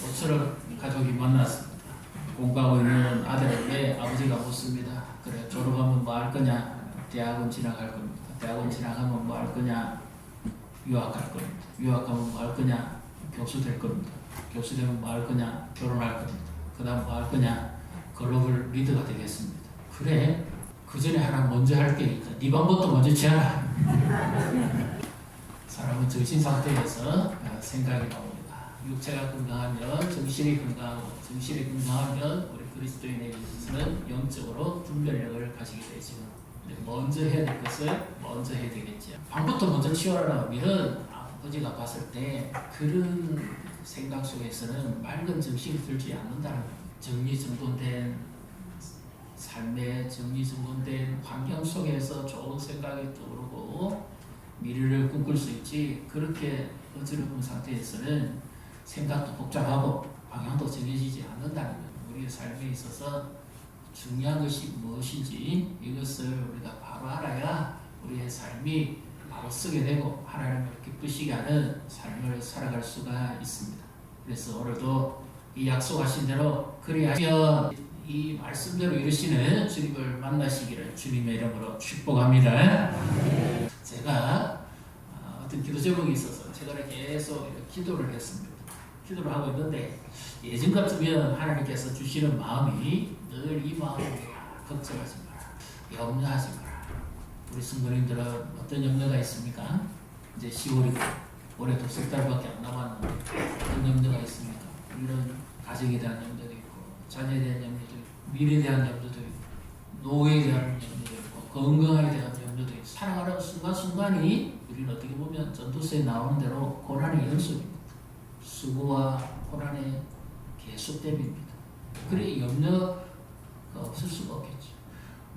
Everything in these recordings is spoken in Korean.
모처럼 가족이 만났습니다. 공부하고 있는 아들에게 아버지가 묻습니다. 그래, 졸업하면 뭐 할 거냐? 대학은 진학할 겁니다. 대학은 진학하면 뭐 할 거냐? 유학할 겁니다. 유학하면 뭐 할 거냐? 교수 될 겁니다. 교수 되면 뭐 할 거냐? 결혼할 겁니다. 그 다음 뭐 할 거냐? 글로벌 리더가 되겠습니다. 그래, 그 전에 하나 먼저 할 게 있다. 네 방법도 먼저 지어라. 사람은 정신 상태에서 생각이 나옵니다. 육체가 건강하면 정신이 건강하고, 정신이 건강하면 우리 그리스도인에게 있어서는 영적으로 분별력을 가지게 되죠. 먼저 해야 될 것을 먼저 해야 되겠죠. 방부터 먼저 치워라. 우리는 아버지가 봤을 때 그런 생각 속에서는 맑은 정신이 들지 않는다는 거예요. 정리정돈된 삶의 정리정돈된 환경 속에서 좋은 생각이 떠오르고 미래를 꿈꿀 수 있지, 그렇게 어지러운 상태에서는 생각도 복잡하고 방향도 정해지지 않는다는 거예요. 우리의 삶에 있어서 중요한 것이 무엇인지 이것을 우리가 바로 알아야 우리의 삶이 바로 쓰게 되고 하나님을 기쁘시게 하는 삶을 살아갈 수가 있습니다. 그래서 오늘도 이 약속하신 대로 그리하면 이 말씀대로 이루시는 주님을 만나시기를 주님의 이름으로 축복합니다. 제가 어떤 기도 제목이 있어서 제가 계속 기도를 했습니다. 기도를 하고 있는데 예전 같으면 하나님께서 주시는 마음이 늘 이 마음입니다. 걱정하지 마라. 염려하지 마라. 우리 성도님들은 어떤 염려가 있습니까? 이제 10월이고 올해도 석 달밖에 안 남았는데 어떤 염려가 있습니까? 우리는 가정에 대한 염려도 있고 자녀에 대한 염려도 있고 미래에 대한 염려도 있고 노후에 대한 염려도 있고 건강에 대한 염려도 있고 살아가는 순간순간이 우리는 어떻게 보면 전도서에 나오는 대로 고난의 연속입니다. 수고와 고난의 계속됨입니다. 그래 염려가 없을 수가 없겠죠.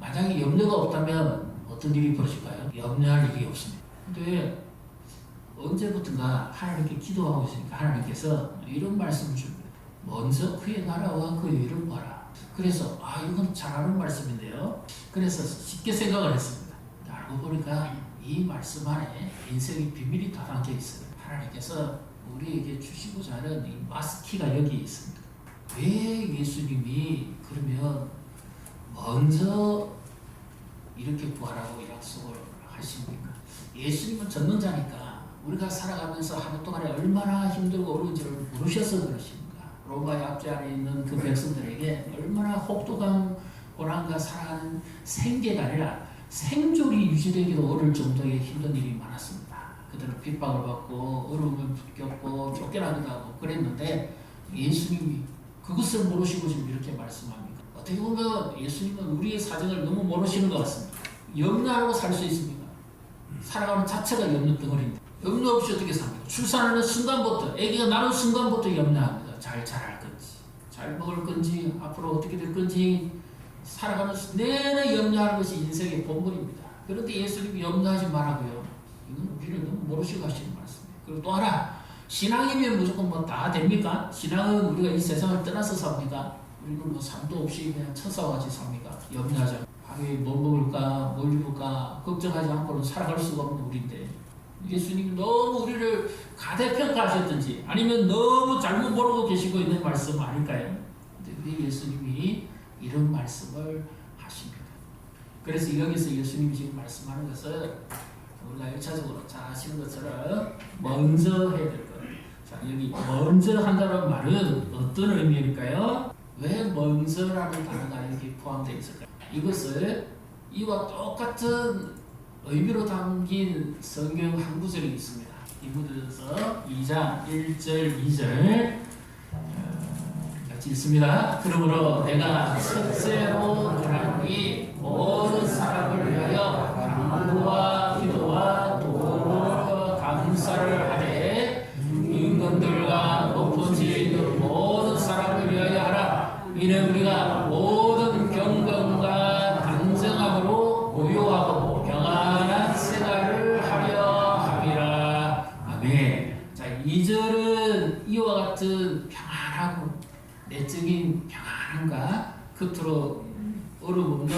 만약에 염려가 없다면 어떤 일이 벌어질까요? 염려할 일이 없습니다. 근데 언제부턴가 하나님께 기도하고 있으니까 하나님께서 이런 말씀을 줍니다. 먼저 그의 나라와 그의 일을 봐라. 그래서 이건 잘 아는 말씀인데요. 그래서 쉽게 생각을 했습니다. 알고 보니까 이 말씀 안에 인생의 비밀이 다 담겨 있어요. 하나님께서 우리에게 주시고자 하는 이 마스키가 여기 있습니다. 왜 예수님이 그러면 먼저 이렇게 구하라고 약속을 하십니까? 예수님은 전능자니까 우리가 살아가면서 하루 동안에 얼마나 힘들고 어려운지를 모르셔서 그러십니까? 로마의 압제 안에 있는 그 백성들에게 얼마나 혹독한 고난과 살아가는 생계가 아니라 생존이 유지되기도 어려울 정도의 힘든 일이 많았습니다. 그들은 핍박을 받고 어려움을 겪고 쫓겨나기도 하고 그랬는데 예수님이 그것을 모르시고 지금 이렇게 말씀합니까? 어떻게 보면 예수님은 우리의 사정을 너무 모르시는 것 같습니다. 염려하고 살 수 있습니까? 살아가는 자체가 염려 덩어리인데 염려 없이 어떻게 삽니까? 출산하는 순간부터 아기가 나는 순간부터 염려합니다. 잘 자랄 건지 잘 먹을 건지 앞으로 어떻게 될 건지 살아가는 내내 염려하는 것이 인생의 본분입니다. 그런데 예수님이 염려하지 말라고요. 이건 우리를 너무 모르시고 하시는 말씀이에요. 그리고 또 하나, 신앙이면 무조건 뭐 다 됩니까? 신앙은 우리가 이 세상을 떠나서 삽니까? 우리는 뭐 삶도 없이 그냥 천사와 같이 삽니까? 염려하지 않고 하루에 뭘 먹을까, 뭘 입을까 걱정하지 않고는 살아갈 수가 없는 우리인데 예수님이 너무 우리를 가대평가하셨든지 아니면 너무 잘못 모르고 계시고 있는 말씀 아닐까요? 근데 우리 예수님이 이런 말씀을 하십니다. 그래서 여기서 예수님이 지금 말씀하는 것을 우리가 1차적으로 잘 아시는 것처럼 먼저 해야 될 거예요. 자, 여기 먼저 한다는 말은 어떤 의미일까요? 왜 먼저라는 단어가 여기 포함되어 있을까요? 이것을 이와 똑같은 의미로 담긴 성경 한 구절이 있습니다. 디모데전서 2장 1절 2절 같이 읽습니다. 그러므로 내가 첫째로 그러니 모든 사람을 위하여 간구와 기도와 도움과 감사를 하되 임금들과 높은 지혜 있는 모든 사람을 위하여 하라. 이는 우리가 모든 경건과 단정함으로 고요하고 평안한 생활을 하려 함이라. 아멘. 자, 2절은 이와 같은 평안하고 내적인 평안함과 겉으로 어려움 없는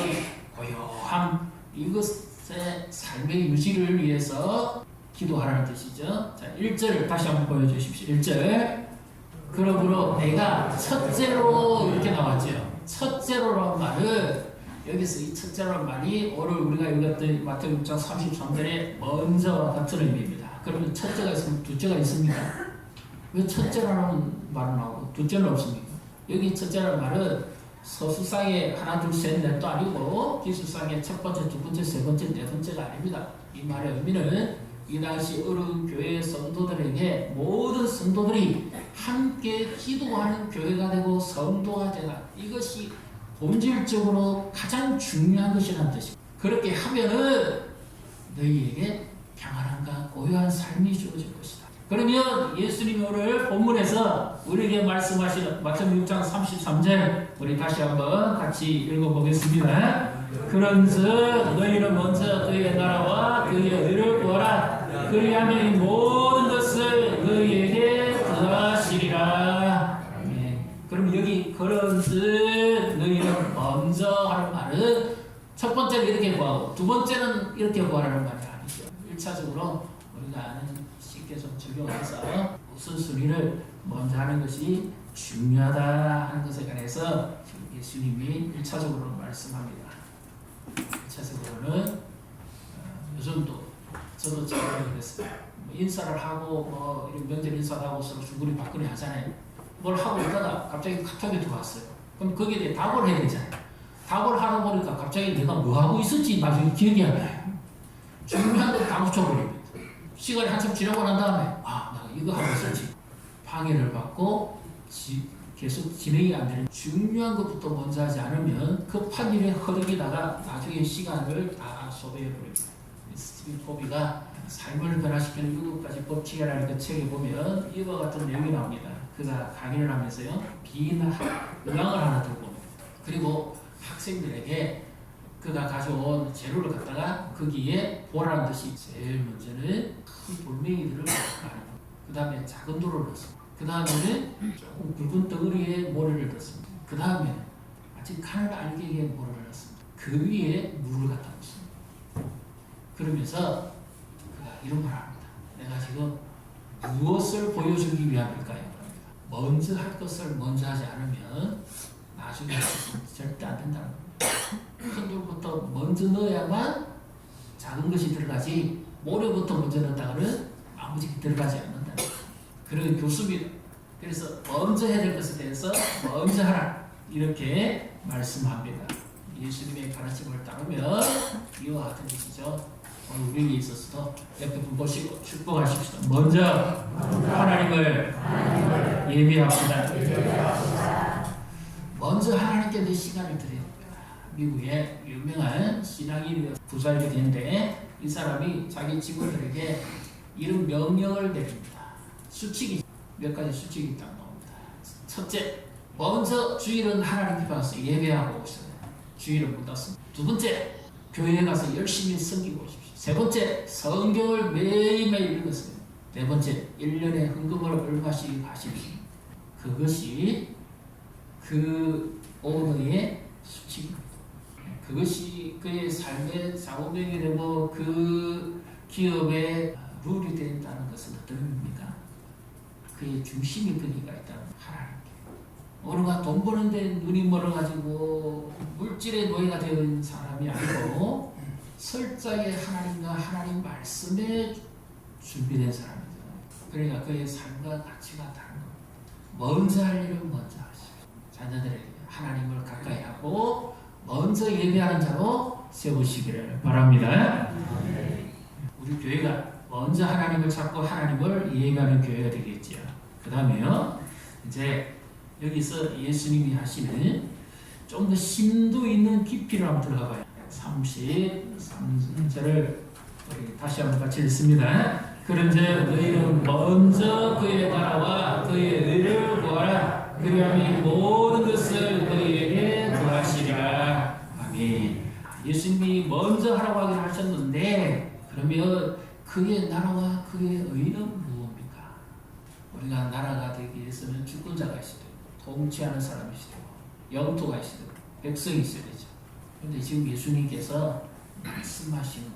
고요함, 이것의 삶의 유지를 위해서 기도하라는 뜻이죠. 자, 1절 다시 한번 보여주십시오. 1절 그러므로 내가 첫째로 이렇게 나왔죠. 첫째로라는 말은 여기서 이 첫째라는 말이 오늘 우리가 읽었던 마태복음 6장 33절에 먼저와 같은 의미입니다. 그러면 첫째가 있으면 둘째가 있습니까? 왜 첫째라는 말은 나오고 둘째는 없습니까? 여기 첫째라는 말은 서술상의 하나 둘 셋 넷도 아니고 기술상의 첫 번째, 두 번째, 세 번째, 네 번째가 아닙니다. 이 말의 의미는 이 당시 어른 교회 성도들에게 모든 성도들이 함께 기도하는 교회가 되고 성도가 되다. 이것이 본질적으로 가장 중요한 것이라는 뜻입니다. 그렇게 하면은 너희에게 평안함과 고요한 삶이 주어질 것이다. 그러면 예수님이 오늘 본문에서 우리에게 말씀하시는 마태복음 6장 33절 우리 다시 한번 같이 읽어보겠습니다. 그런즉 너희는 먼저 그의 나라와 그의 의를 구하라. 그리하면 이 모든 것을 너희에게 더하시리라. 그럼 여기 그런즉 너희는 먼저 하는 말은 첫 번째는 이렇게 구하고 두 번째는 이렇게 구하라는 말이 아니죠. 1차적으로 우리가 아는 쉽게 좀 적용해서 우선순위를 먼저 하는 것이 중요하다 하는 것에 관해서 지금 예수님이 1차적으로 말씀합니다. 1차적으로는 요즘도 저도 처음에 그랬어요. 인사를 하고 뭐 이런 명절 인사도 하고 서로 주거니 받거니 하잖아요. 뭘 하고 있다가 갑자기 카톡이 들어왔어요. 그럼 거기에 대해 답을 해야 되잖아요. 답을 하다 보니까 갑자기 내가 뭐 하고 있었지 나중에 기억이 안 나요. 중요한 걸 다 붙여버립니다. 시간이 한참 지나고 난 다음에 내가 이거 하고 있었지. 방해를 받고 계속 진행이 안 되는 중요한 것부터 먼저 하지 않으면 급한 일에 허덕이다가 나중에 시간을 다 소비해버립니다. 스티븐 코비가 삶을 변화시키는 7가지 법칙이라는 그 책에 보면 이와 같은 내용이 나옵니다. 그가 강의를 하면서요. 의왕을 하나 들고 옵니다. 그리고 학생들에게 그가 가져온 재료를 갖다가 거기에 보라는 듯이 제일 먼저는 큰 돌멩이들을 넣습니다. 그 다음에 작은 돌을 넣습니다. 그 다음에는 조금 굵은 덩어리에 모래를 넣습니다. 그 다음에 아직 가는 알갱이에 모래를 넣습니다. 그 위에 물을 갖다 놓습니다. 그러면서 그가 이런 말을 합니다. 내가 지금 무엇을 보여주기 위함일까요? 먼저 할 것을 먼저 하지 않으면 나중에 절대 안 된다는 겁니다. 큰 돌부터 먼저 넣어야만 작은 것이 들어가지 모래부터 먼저 넣었다가는 아무지 들어가지 않는다. 그런 교수입니다. 그래서 먼저 해야 될 것에 대해서 먼저 하라 이렇게 말씀합니다. 예수님의 가르침을 따르면 이와 같은 것이죠. 오늘 우리에게 있어서도 옆에 분 보시고 축복하십시오. 먼저 하나님을 예배합시다. 먼저 하나님께 내 시간을 드려야 합니다. 미국의 유명한 신앙인 부자이게 되는데 이 사람이 자기 직원들에게 이런 명령을 내립니다. 수칙이 몇 가지 수칙이 딱 나옵니다. 첫째, 먼저 주일은 하나님 앞에 가서 예배하고 오셔야 돼요. 주일은 못 닫습니다. 두 번째, 교회에 가서 열심히 섬기고 오십시오. 세 번째, 성경을 매일매일 읽으세요. 네 번째, 1년에 헌금을 얼마씩 하십시오. 그것이 그 오너의 수칙입니다. 그것이 그의 삶의 자본명이 되고 그 기업의 룰이 된다는 것은 어떤 의미입니까? 그의 중심이 거기가 있다는 하나님께. 어느가 돈 버는데 눈이 멀어가지고 물질의 노예가 되는 사람이 아니고 설자의 하나님과 하나님 말씀에 준비된 사람이죠. 그러니까 그의 삶과 가치가 다른 겁니다. 먼저 할 일은 먼저 하시오. 자녀들에게 하나님을 가까이 하고 먼저 예배하는 자로 세우시기를 바랍니다. 우리 교회가 먼저 하나님을 찾고 하나님을 예배하는 교회가 되겠지요. 그 다음에요. 이제 여기서 예수님이 하시는 좀 더 심도 있는 깊이를 한번 들어가 봐요. 33절을 다시 한번 같이 읽습니다. 그런즉 너희는 먼저 그의 나라와 그의 의를 구하라. 그리하면 모든 것을 너희에게 더하시리라. 아멘. 예수님이 먼저 하라고 하긴 하셨는데 그러면 그의 나라와 그의 의는 무엇입니까? 우리가 나라가 되기 위해서는 주권자가 있어야 되고 통치하는 사람이 있어야 되고 영토가 있어야 되고 백성이 있어야 되죠. 그런데 지금 예수님께서 말씀하시는 것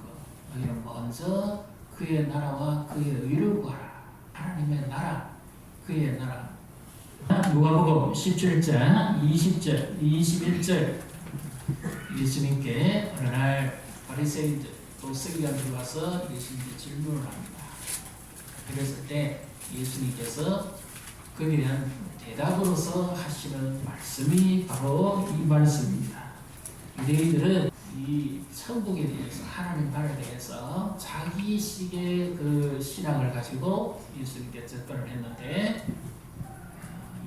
너희는 먼저 그의 나라와 그의 의를 구하라. 하나님의 나라, 그의 나라 누가복음 17장 20절 21절 예수님께 어느 날 바리새인들 또 서기관들이 와서 예수님께 질문을 합니다. 그랬을 때 예수님께서 그에 대한 대답으로서 하시는 말씀이 바로 이 말씀입니다. 유대인들은 이 천국에 대해서 하나님 나라에 대해서 자기식의 그 신앙을 가지고 예수님께 접근을 했는데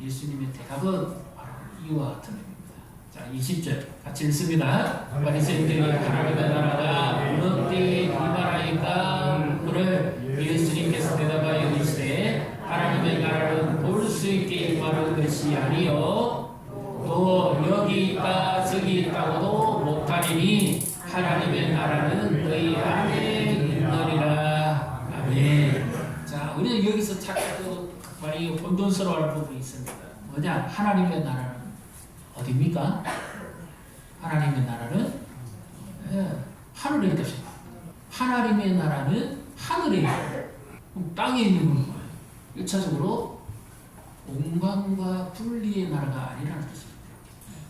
예수님의 대답은 바로 이와 같은 의미입니다. 자, 20절 같이 읽습니다. 바리새인들이 하나님의 나라가 어느 때에 이만하니까 그를 예수님께서 대답하여 이르시되 하나님의 나라는 볼 수 있게 임하는 것이 아니요 또 여기 있다 저기 있다고도 못하리니 하나님의 나라는 너희 안에 있느니라. 아멘. 자, 우리는 여기서 자꾸 많이 혼돈스러워하는 부분이 있습니다. 뭐냐? 하나님의 나라는 어디입니까? 하나님의 나라는 하늘에 있다. 하나님의 나라는 하늘에 있다. 땅에 있는 건 뭐예요? 1차적으로 공간과 분리의 나라가 아니라는 뜻입니다.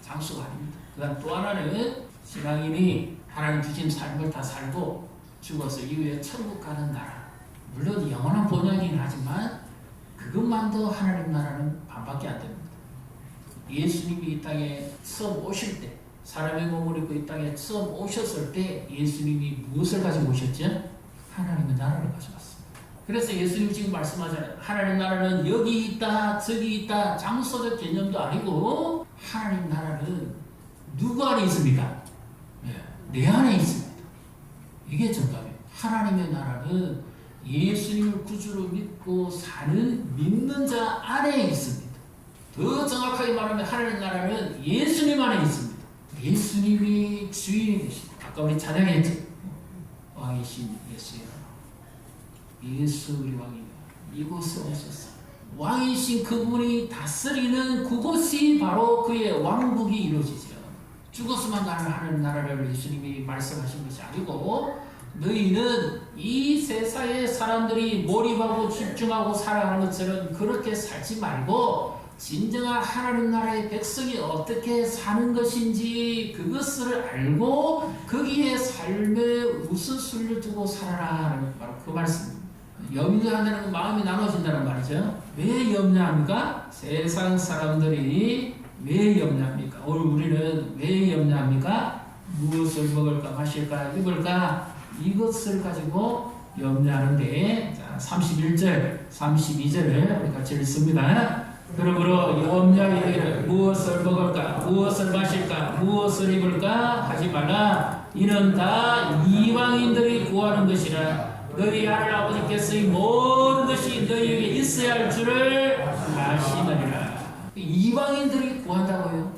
장소가 아닙니다. 그다음 또 하나는 신앙인이 하나님 주신 삶을 다 살고 죽어서 이후에 천국 가는 나라. 물론 영원한 본향이긴 하지만 그것만도 하나님 나라는 반밖에 안 됩니다. 예수님이 이 땅에 처음 오실 때 사람의 몸을 입고 이 땅에 처음 오셨을 때 예수님이 무엇을 가지고 오셨죠? 하나님의 나라를 가져왔습니다. 그래서 예수님 지금 말씀하잖아요. 하나님 나라는 여기 있다 저기 있다 장소적 개념도 아니고 하나님 나라는 누구 안에 있습니까? 내 안에 있습니다. 이게 정답이에요. 하나님의 나라는 예수님을 구주로 믿고 사는 믿는 자 안에 있습니다. 더 정확하게 말하면 하나님 나라는 예수님 안에 있습니다. 예수님이 주인이 되십니다. 아까 우리 찬양했죠? 왕이신 예수여 예수 우리 왕이여 이곳에 오소서. 왕이신 그분이 다스리는 그곳이 바로 그의 왕국이 이루어지죠. 죽었으면 가는 하나님 나라를 예수님이 말씀하신 것이 아니고 너희는 이 세상의 사람들이 몰입하고 집중하고 살아가는 것처럼 그렇게 살지 말고 진정한 하나님 나라의 백성이 어떻게 사는 것인지 그것을 알고 거기에 삶의 우선순위를 두고 살아라. 바로 그 말씀입니다. 염려한다는 마음이 나눠진다는 말이죠. 왜 염려합니까? 세상 사람들이 왜 염려합니까? 오늘 우리는 왜 염려합니까? 무엇을 먹을까 마실까 입을까 이것을 가지고 염려하는데 자, 31절 32절을 우리 같이 읽습니다. 그러므로 염려하기를 무엇을 먹을까 무엇을 마실까 무엇을 입을까 하지 말라. 이는 다 이방인들이 구하는 것이라. 너희 하늘 아버지께서 이 모든 것이 너희에게 있어야 할 줄을 아시느니라. 이방인들이 구한다고요?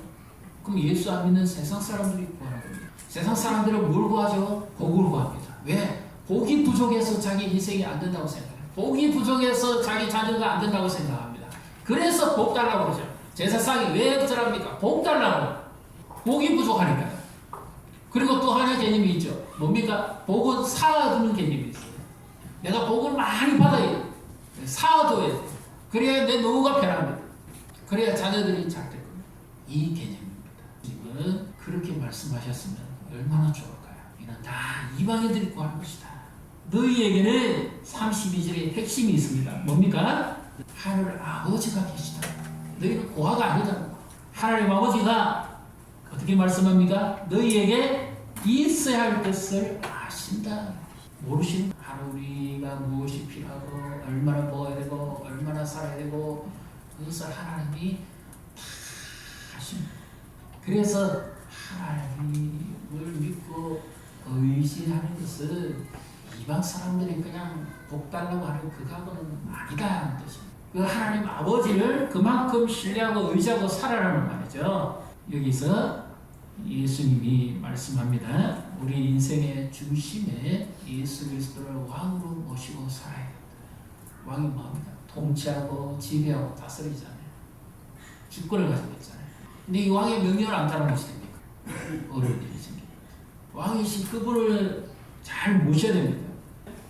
그럼 예수 안 믿는 세상 사람들이 구하는 겁니다. 세상 사람들은 뭘 구하죠? 복을 구합니다. 왜? 복이 부족해서 자기 인생이 안 된다고 생각해요. 복이 부족해서 자기 자녀가 안 된다고 생각합니다. 그래서 복 달라고 그러죠. 제사상이 왜 어쩌랍니까? 복 달라고. 복이 부족하니까. 그리고 또 하나의 개념이 있죠. 뭡니까? 복은 쌓아두는 개념이 있어요. 내가 복을 많이 받아야 돼. 쌓아둬야 돼. 그래야 내 노후가 편합니다. 그래야 자녀들이 잘 될 겁니다. 이 개념입니다. 지금은 그렇게 말씀하셨으면 얼마나 좋을까요? 이는 다 이방인들이 구하는 것이다. 너희에게는 32절의 핵심이 있습니다. 뭡니까? 하늘 아버지가 계시다. 너희는 고아가 아니다. 하나님 아버지가 어떻게 말씀합니까? 너희에게 있어야 할 것을 아신다. 모르시는 하루 우리가 무엇이 필요하고 얼마나 먹어야 되고 얼마나 살아야 되고 그것을 하나님이 다 아십니다. 그래서 하나님을 믿고 의지하는 것은 이방 사람들이 그냥 복 달라고 하는 그거하고는 아니다는 뜻입니다. 그 하나님 아버지를 그만큼 신뢰하고 의지하고 살아라는 말이죠. 여기서 예수님이 말씀합니다. 우리 인생의 중심에 예수 그리스도를 왕으로 모시고 살아야 됩니다. 왕이 뭐합니까? 통치하고 지배하고 다스리잖아요. 주권을 가지고 있잖아요. 근데 이 왕의 명령을 안 따르면 어떻게 됩니까? 어려운 일이 생깁니다. 왕이신 그분을 잘 모셔야 됩니다.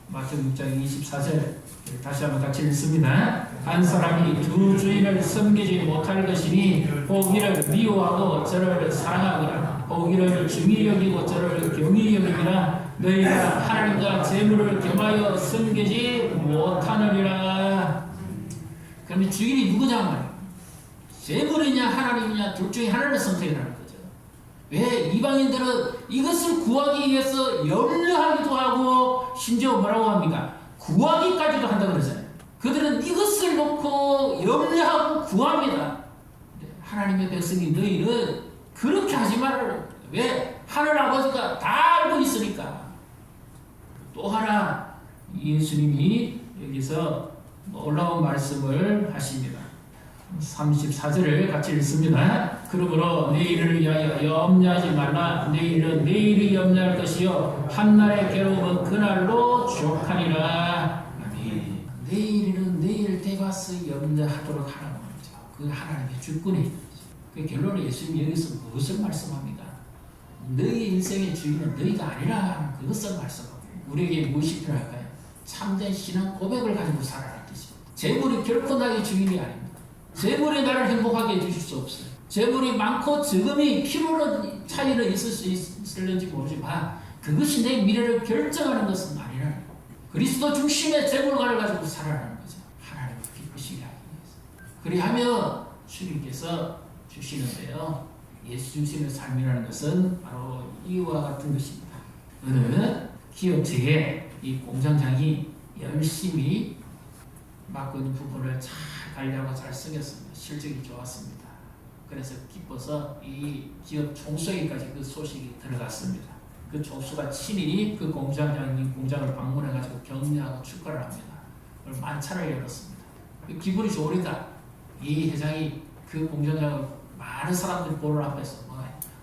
마태복음 6장 24절 다시 한번 같이 읽습니다. 한 사람이 두 주인을 섬기지 못할 것이니 혹 이를 미워하고 저를 사랑하거나 혹 이를 중히 여기고 저를 경히 여기거나 너희가 하나님과 재물을 겸하여 섬기지 못하느니라. 그러면 주인이 누구냐 말이야. 재물이냐 하나님이냐 둘 중에 하나를 선택하는 거죠. 왜? 이방인들은 이것을 구하기 위해서 염려하기도 하고 심지어 뭐라고 합니까? 구하기까지도 한다 그러잖아요. 그들은 이것을 놓고 염려하고 구합니다. 하나님의 백성이 너희는 그렇게 하지 말아라. 왜? 하늘 아버지가 다 알고 있으니까. 또 하나 예수님이 여기서 올라온 말씀을 하십니다. 34절을 같이 읽습니다. 그러므로 내일을 위하여 염려하지 말라. 내일은 내일이 염려할 것이요 한날의 괴로움은 그날로 족하니라. 아멘. 내일은 내일 대가서 염려하도록 하라고 하죠. 그 하나님의 주권이. 그 결론은 예수님이 여기서 무엇을 말씀합니까? 너희 인생의 주인은 너희가 아니라 그것을 말씀하고 우리에게 무엇이 필요할까요? 참된 신앙 고백을 가지고 살아라는 뜻입니다. 재물이 결코 나의 주인이 아닙니다. 재물이 나를 행복하게 해주실 수 없어요. 재물이 많고 적음이 필요는 차이는 있을 수 있을는지 모르지만 그것이 내 미래를 결정하는 것은 아니라는 거예요. 그리스도 중심의 재물관을 가지고 살아라는 거죠. 하나님을 기쁘시게 하기 위해서. 그리하면 주님께서 주시는데요. 예수 중심의 삶이라는 것은 바로 이와 같은 것입니다. 어느 기업체에 이 공장장이 열심히 맡고 있는 부분을 잘 관리하고 잘 쓰겠습니다. 실적이 좋았습니다. 그래서 기뻐서 이 기업 총수에게까지 그 소식이 들어갔습니다. 그 총수가 친히 그 공장장님 공장을 방문해가지고 격려하고 축하를 합니다. 만찬을 열었습니다. 기분이 좋으니까 이 회장이 그 공장장을 많은 사람들이 보는 앞에서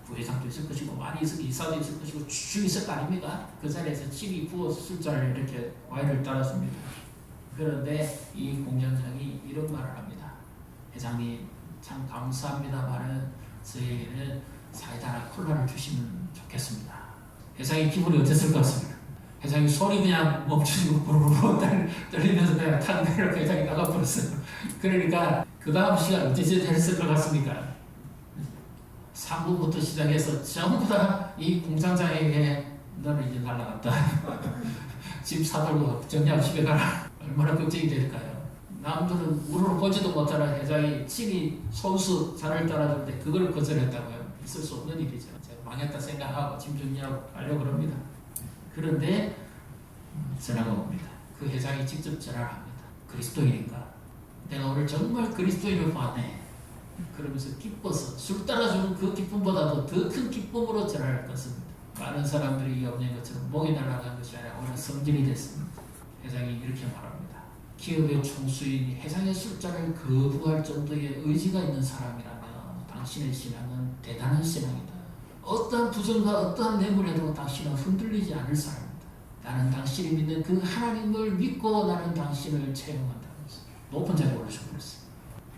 부회장도 있을 것이고 많이 있을 이사도 있을 것이고 쭉 있을 거 아닙니까? 그 자리에서 침이 부어 술잔을 이렇게 와인을 따랐습니다. 그런데 이 공장장이 이런 말을 합니다. 회장님 참 감사합니다만은 저희에게는 사이다나 콜라를 주시면 좋겠습니다. 회장이 기분이 어땠을 것 같습니다. 회장이 소리 그냥 멈추고 부르르 떨리면서 그냥 탁 내려놓고 회장이 나가버렸어요. 그러니까 그 다음 시간 어찌 됐을 것 같습니까? 상부부터 시작해서 전부 다 이 공장장에게 너는 이제 날아갔다. 집 사들고 정리하고 집에 가라. 얼마나 걱정이 될까요? 남들은 우르르 보지도 못하는 회장이 친히 손수 잔을 따라주는데 그걸 거절했다고요. 있을 수 없는 일이죠. 제가 망했다 생각하고 짐 정리하고 가려고 합니다. 그런데 전화가 옵니다. 그 회장이 직접 전화를 합니다. 그리스도인인가? 내가 오늘 정말 그리스도인을 봤네. 그러면서 기뻐서 술 따라주는 그 기쁨보다도 더 큰 기쁨으로 전화를 껐습니다. 많은 사람들이 없는 것처럼 목이 날아간 것이 아니라 오늘 성질이 됐습니다. 회장이 이렇게 말합니다. 기업의 총수인 회장의 술잔을 거부할 정도의 의지가 있는 사람이라면 당신의 신앙은 대단한 신앙이다. 어떠한 부정과 어떠한 뇌물에도 당신은 흔들리지 않을 사람이다. 나는 당신이 믿는 그 하나님을 믿고 나는 당신을 채용한다면서 높은 자리에 올르셔버렸어요.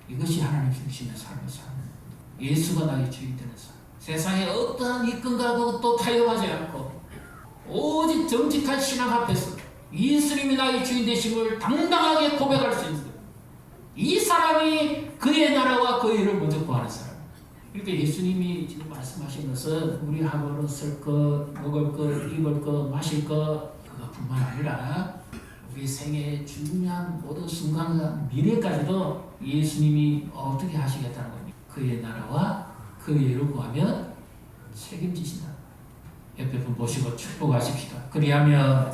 이것이 하나님 중심의 삶의 삶. 예수가 나의 주인 되는 삶. 세상에 어떠한 이끈과 그것도 타협하지 않고 오직 정직한 신앙 앞에서 예수님이 나의 주인 되심을 당당하게 고백할 수 있는 이 사람이 그의 나라와 그의 일을 먼저 구하는 사람. 그러니까 예수님이 지금 말씀하신 것은 우리 하루는 쓸 것, 먹을 것, 입을 것, 마실 것 그것뿐만 아니라 우리 생애의 중요한 모든 순간과 미래까지도 예수님이 어떻게 하시겠다는 겁니다. 그의 나라와 그의 일을 구하면 책임지신다. 옆에 분 보시고 축복하십시다. 그리하면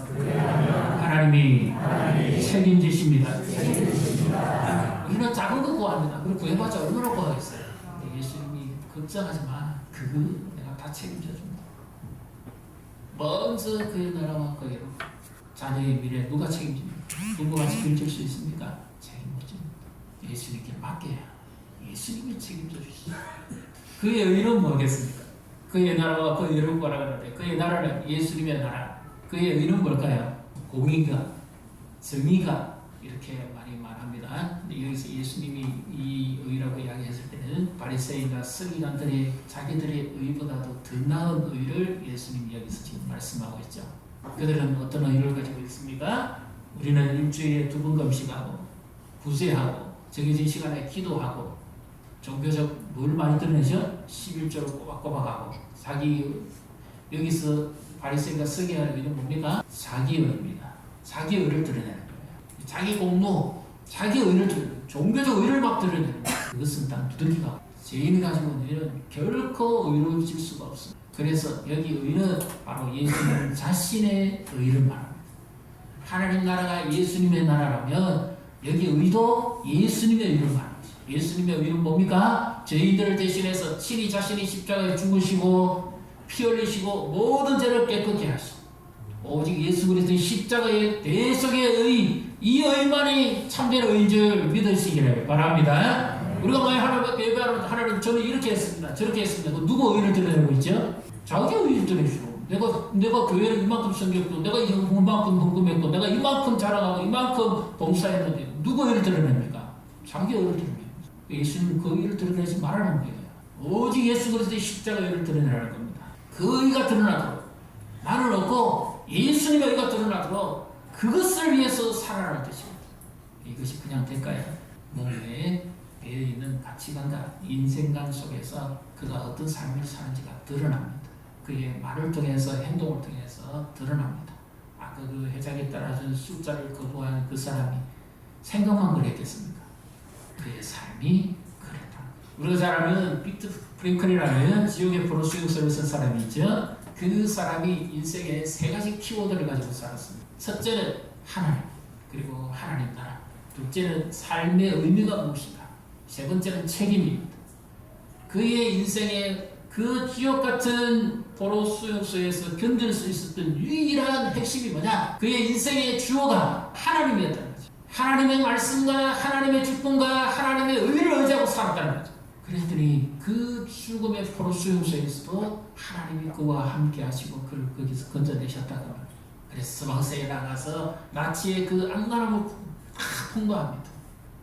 하나님이 책임지십니다. 우리는 작은 거 구합니다. 그리고 구해봤자 얼마나 구하겠어요. 근데 예수님이 걱정하지 마. 그거 내가 다 책임져준다. 먼저 그의 나라와 그의 일을 자녀의 미래 누가 책임집니까? 누구가 책임질 수 있습니까? 책임 못 집니다. 예수님께 맡겨야 예수님이 책임져 주시죠. 그의 의는 뭐겠습니까? 그의 나라와 그의 의를 구하라 그러는데 그의 나라는 예수님의 나라. 그의 의는 뭘까요? 공의가, 정의가 이렇게 많이 말합니다. 근데 여기서 예수님이 이 의라고 이야기했을 때는 바리새인과 서기관들이 자기들의 의보다도 더 나은 의를 예수님이 여기서 지금 말씀하고 있죠. 그들은 어떤 의를 가지고 있습니까? 우리는 일주일에 2번 금식하고 구제하고 정해진 시간에 기도하고 종교적 뭘 많이 드러내죠? 11조를 꼬박꼬박 하고 자기 여기서 바리새인과 서기관의 의는 뭡니까? 자기 의입니다. 자기 의를 드러내는 거예요. 자기 공로, 자기 의를 종교적 의를 막 드러내는 거예요. 그것은 단 두들기가 죄인이 가지고 있는 의는 결코 의로워질 수가 없습니다. 그래서 여기 의는 바로 예수님 자신의 의를 말합니다. 하나님 나라가 예수님의 나라라면 여기 의도 예수님의 의를 말합니다. 예수님의 의는 뭡니까? 죄인들을 대신해서 친히 자신이 십자가에 죽으시고 피 흘리시고 모든 죄를 깨끗게 하시고 오직 예수 그리스도의 십자가의 대속의 의, 이 의만이 참된 의인 줄 믿으시기를 바랍니다. 우리가 만약 하나님께 예배하면 하나님 저는 이렇게 했습니다. 저렇게 했습니다. 누구 의를 드러내고 있죠? 자기 의를 드러내시고 내가 교회를 이만큼 섬겼고 내가 이만큼 헌금했고 내가 이만큼 자랑하고 이만큼 봉사했는데 누구 의를 드러냅니까? 자기 의를 드러냅니다. 예수님은 그 의를 드러내지 말라는 거예요. 오직 예수 그리스도의 십자가의 의를 드러내라는 겁니다. 그 의가 드러나도록 나는 없고 예수님의 의가 드러나도록 그것을 위해서 살아라는 뜻입니다. 이것이 그냥 될까요? 몸에 배어있는 가치관과 인생관 속에서 그가 어떤 삶을 사는지가 드러납니다. 그의 말을 통해서 행동을 통해서 드러납니다. 아까 그 회장에 따라준 숫자를 거부한 그 사람이 생각만 그랬겠습니까? 그의 삶이 그랬다. 우리가 잘 아는 빅터 프랭클이라는 지옥의 포로 수용소를 쓴 사람이 있죠. 그 사람이 인생에 세 가지 키워드를 가지고 살았습니다. 첫째는 하나님, 그리고 하나님 나라. 둘째는 삶의 의미가 무엇인가. 세 번째는 책임입니다. 그의 인생에 그 지옥 같은 포로 수용소에서 견딜 수 있었던 유일한 핵심이 뭐냐? 그의 인생의 주어가 하나님이었다는 거죠. 하나님의 말씀과 하나님의 주권과 하나님의 의를 의지하고 살았다는 거죠. 그랬더니 그 죽음의 포로 수용소에서도 하나님이 그와 함께 하시고 그를 거기서 건져내셨다고 합니다. 그래서 서방세에 나가서 나치의 그 악랄함을 다 통과합니다.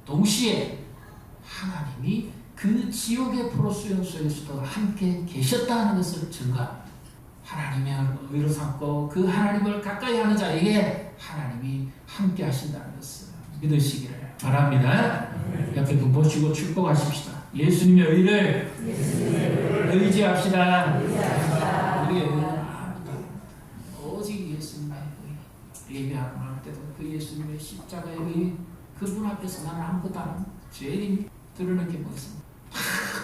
동시에 하나님이 그 지옥의 포로 수용소에서도 함께 계셨다는 것을 증거합니다. 하나님의 의로 삼고 그 하나님을 가까이 하는 자에게 하나님이 함께 하신다는 것을 믿으시기를 바랍니다. 옆에 분 보시고 축복하십시다. 예수님의 의를 의지합시다. 우리의 의는 오직 예수님의 의. 예배하고 할 때도 그 예수님의 십자가의 의, 그분 앞에서 나는 아무것도 안 합니다. 죄인이 드러낸 게 뭐겠습니까?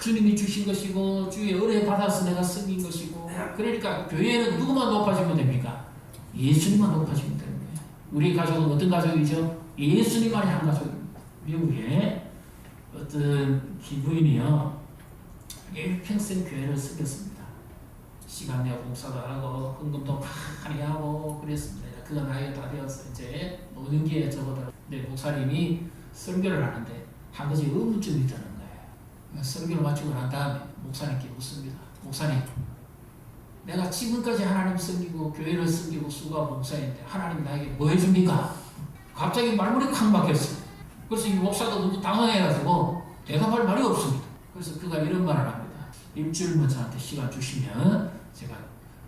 주님이 주신 것이고 주의 은혜 받아서 내가 섬긴 것이고, 그러니까 교회는 누구만 높아지면 됩니까? 예수님만 높아지면 되는 거예요. 우리 가족은 어떤 가족이죠? 예수님만이 한 가족입니다. 미국에 어떤 기부인이요 일평생 교회를 섬겼습니다. 시간 내어 봉사도 하고 헌금도 많이 하고 그랬습니다. 그가 나이가 다 되어서 이제 노년기에 접어들어. 근데 목사님이 설교를 하는데 한 가지 의문점이 드는 거예요. 설교를 마치고 난 다음에 목사님께 묻습니다. 목사님, 내가 지금까지 하나님 섬기고 교회를 섬기고 수고하고 봉사했는데 하나님 나에게 뭐 해줍니까? 갑자기 말문이 콱 막혔어요. 그래서 이 목사도 너무 당황해가지고 대답할 말이 없습니다. 그래서 그가 이런 말을 합니다. 일주일만 저한테 시간 주시면 제가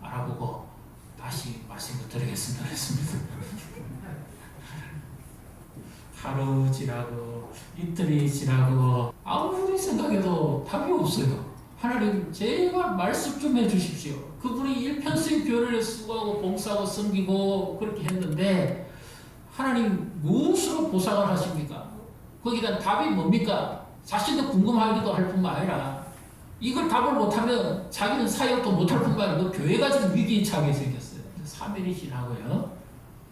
알아보고 다시 말씀을 드리겠습니다. 그랬습니다. 하루 지나고 이틀이 지나고 아무리 생각해도 답이 없어요. 하나님 제발 말씀 좀 해주십시오. 그분이 일평생 교회를 수고하고 봉사하고 섬기고 그렇게 했는데 하나님 무엇으로 보상을 하십니까? 거기에 대한 답이 뭡니까? 자신도 궁금하기도 할 뿐만 아니라 이걸 답을 못하면 자기는 사역도 못할 뿐만 아니라 교회가 지금 위기에 처하게 생겼어요. 3일이 지나고요.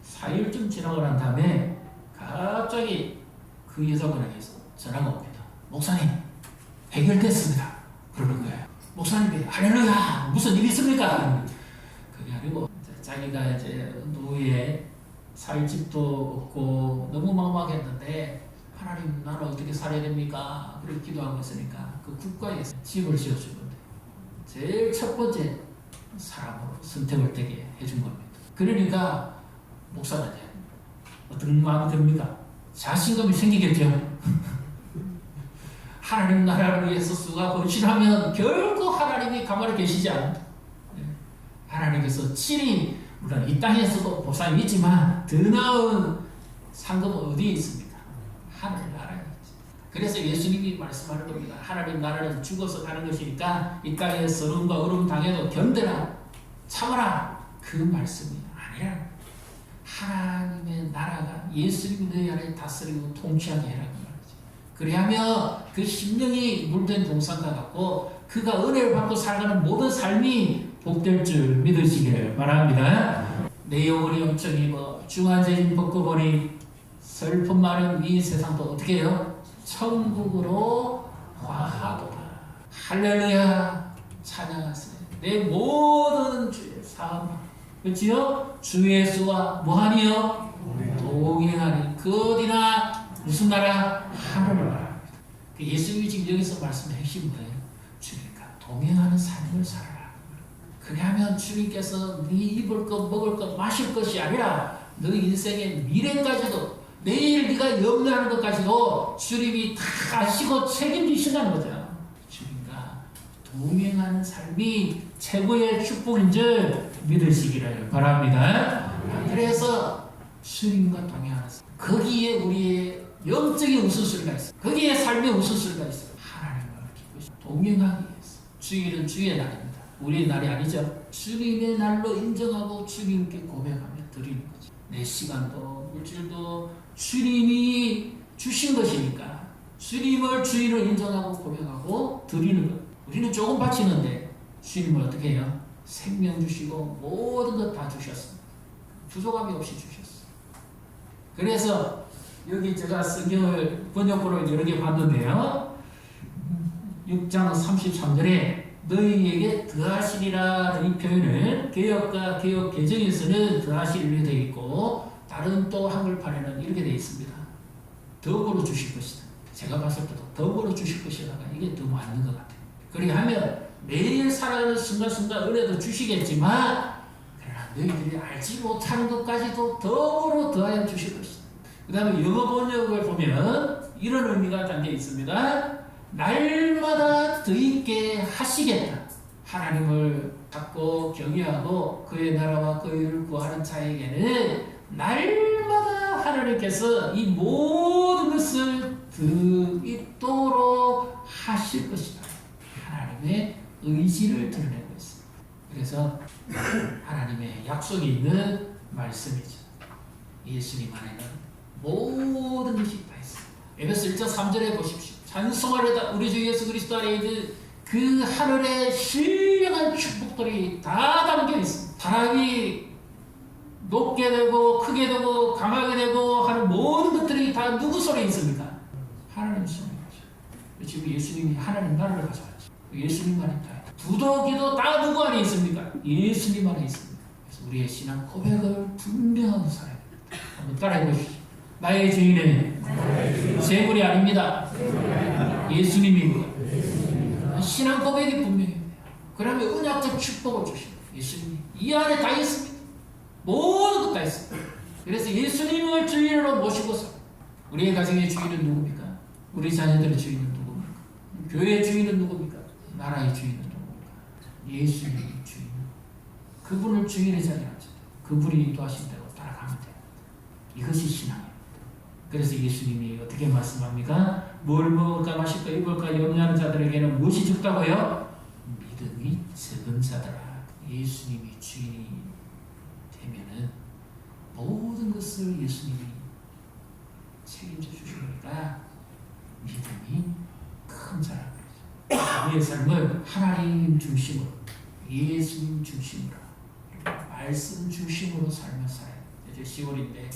4일쯤 지나고 난 다음에 갑자기 그 여자분에게서 전화가 옵니다. 목사님, 해결됐습니다. 그러는 거예요. 목사님이 할렐루야, 무슨 일이 있습니까? 그게 아니고 자기가 이제 노후에 살 집도 없고 너무 막막했는데 하나님 나는 어떻게 살아야 됩니까? 그렇게 기도하고 있으니까 그 국가에서 집을 지어준 건데 제일 첫 번째 사람으로 선택을 되게 해준 겁니다. 그러니까 목사가 이제 어떤 마음이 듭니까? 자신감이 생기겠죠. 하나님 나라를 위해서 수가 헌신하면 결코 하나님이 가만히 계시지 않는다. 하나님께서 친히 물론 이 땅에서도 보상이 있지만 더 나은 상급은 어디에 있습니까? 하늘나라. 그래서 예수님이 말씀하는 겁니다. 하나님 나라는 죽어서 가는 것이니까 이 땅에 서름과 어려움 당해도 견뎌라, 참아라. 그 말씀이 아니라 하나님의 나라가 예수님이 너희 안에 다스리고 통치하게 해라는 말이죠. 그리하면 그 심령이 물든 동산과 같고 그가 은혜를 받고 살아가는 모든 삶이 복될 줄 믿으시기를 바랍니다. 내 영혼이 영적이 중환자인 벗고 보니 슬픔 많은 이 세상도 어떻게 해요? 천국으로 화하도다. 할렐루야, 찬양하세요. 내 모든 주의 삶, 그렇지요? 주 예수와 뭐하니요? 동행하니. 그 어디나 무슨 나라? 하늘을 나라. 예수님이 지금 여기서 말씀의 핵심은 뭐예요? 주님과 동행하는 삶을 살아라. 그래야면 주님께서 네 입을 것, 먹을 것, 마실 것이 아니라 너 인생의 미래까지도 내일 네가 염려하는 것까지도 주님이 다 아시고 책임지신다는 거죠. 주님과 동행하는 삶이 최고의 축복인 줄 믿으시기를 바랍니다. 그래서 주님과 동행하는 삶, 거기에 우리의 영적인 우선순위가 있어요. 거기에 삶의 우선순위가 있어요. 하나님을 기쁘시고 동행하기 위해서. 주일은 주의 날입니다. 우리의 날이 아니죠. 주님의 날로 인정하고 주님께 고백하며 드리는 거죠. 내 시간도 물질도 주님이 주신 것이니까 주님을 주인을 인정하고 고백하고 드리는 것. 우리는 조금 바치는데 주님은 어떻게 해요? 생명 주시고 모든 것 다 주셨습니다. 부족함이 없이 주셨어요. 그래서 여기 제가 성경을 번역본을 여러 개 봤는데요. 6장 33절에 너희에게 더하시리라는 이 표현은 개역과 개역 개정에서는 더하시리로 되어 있고 다른 또 한글판에는 이렇게 되어 있습니다. 덕으로 주실 것이다. 제가 봤을 때도 덕으로 주실 것이라가 이게 더 맞는 것 같아요. 그렇게 하면 매일 살아가는 순간순간 은혜도 주시겠지만 그러나 너희들이 알지 못하는 것까지도 덕으로 더하여 주실 것이다. 그 다음에 영어 번역을 보면 이런 의미가 담겨 있습니다. 날마다 더 있게 하시겠다. 하나님을 갖고 경외하고 그의 나라와 그의 일을 구하는 자에게는 날마다 하나님께서 이 모든 것을 더 있도록 하실 것이다. 하나님의 의지를 드러내고 있습니다. 그래서 하나님의 약속이 있는 말씀이죠. 예수님 안에는 모든 것이 다 있습니다. 에베소 1장 3절에 보십시오. 찬송하려다 우리 주 예수 그리스도 안에 있는 그 하늘의 신령한 축복들이 다 담겨 있습니다. 사람이 높게 되고 크게 되고 강하게 되고 하는 모든 것들이 다 누구 손에 있습니까? 하나님 손에 있죠. 지금 예수님이 하나님 나라를 가져왔죠. 예수님만이 다 있다. 부도 기도 다 누구 안에 있습니까? 예수님 안에 있습니다. 그래서 우리의 신앙 고백을 분명하게 살아야 됩니다. 한번 따라해 보십시오. 나의 주인은 재물이 아닙니다. 예수님입니다. 신앙 고백이 분명해요. 그러면 은약적 축복을 주십니다. 예수님이 이 안에 다 있습니다. 모든 것 다 있습니다. 그래서 예수님을 주인으로 모시고서 우리의 가정의 주인은 누굽니까? 우리 자녀들의 주인은 누굽니까? 교회의 주인은 누굽니까? 나라의 주인은 누굽니까? 예수님의 주인. 그분을 주인의 자리에 앉혀 그분이 인도하신 대로 따라가면 돼요. 이것이 신앙입니다. 그래서 예수님이 어떻게 말씀합니까? 뭘 먹을까 마실까 입을까 염려하는 자들에게는 무엇이 적다고요? 믿음이 적은 자들아. 예수님이 주인이 되면은 모든 것을 예수님이 책임져 주시니까 믿음이 큰 자라는 거죠. 우리의 삶을 하나님 중심으로, 예수님 중심으로, 말씀 중심으로 살며 살아요. 이제 10월인데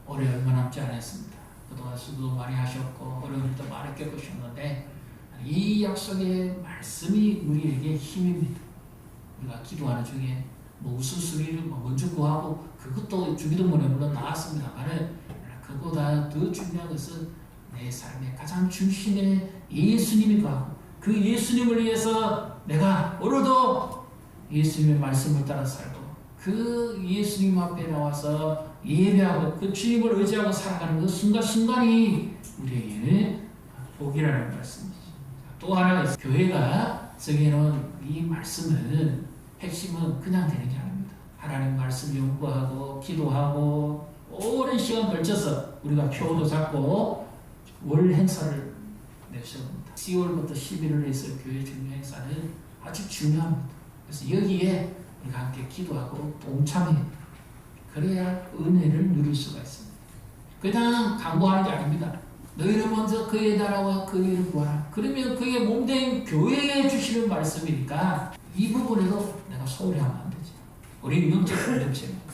올해 얼마 남지 않았습니다. 그동안 수고도 많이 하셨고 어려운 일도 많이 겪으셨는데 이 약속의 말씀이 우리에게 힘입니다. 우리가 기도하는 중에 뭐 우선순위를 먼저 구하고 그것도 주기도문에 물론 나왔습니다만 그보다 더 중요한 것은 내 삶의 가장 중심에 예수님이 가고 그 예수님을 위해서 내가 오늘도 예수님의 말씀을 따라 살고 그 예수님 앞에 나와서 예배하고 그 주님을 의지하고 살아가는 그 순간순간이 우리에게는 복이라는 말씀이죠. 또 하나 교회가 정해놓은 이 말씀은 핵심은 그냥 되는 게 아닙니다. 하나님 말씀 연구하고 기도하고 오랜 시간 걸쳐서 우리가 표도 잡고 월 행사를 내세웁니다. 10월부터 11월에 있을 교회 중요 행사는 아주 중요합니다. 그래서 여기에 우리가 함께 기도하고 동참해요. 그래야 은혜를 누릴 수가 있습니다. 그냥 강구하는 게 아닙니다. 너희는 먼저 그의 나라와 그의 일을 구하라. 그러면 그의 몸된 교회에 주시는 말씀이니까 이 부분에도 내가 소홀히 하면 안 되지. 우리 영적 공동체입니다.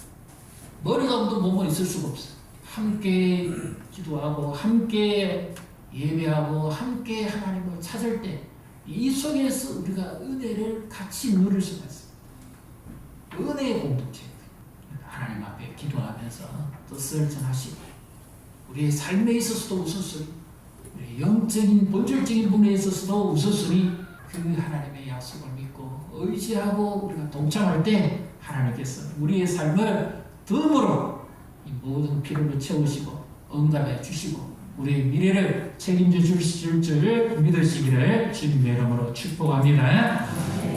머리가 없는 몸은 있을 수가 없어. 함께 기도하고 함께 예배하고 함께 하나님을 찾을 때 이 속에서 우리가 은혜를 같이 누릴 수가 있습니다. 은혜의 공동체입니다. 하나님 앞에 기도하면서 뜻을 전하시고 우리의 삶에 있어서도 웃었으니 우리의 영적인 본질적인 부분에 있어서도 웃었으니 그 하나님의 약속을 믿고 의지하고 우리가 동참할 때 하나님께서 우리의 삶을 덤으로 이 모든 필요를 채우시고 응답해 주시고 우리의 미래를 책임져 주실 줄 믿으시기를 주님의 이름으로 축복합니다.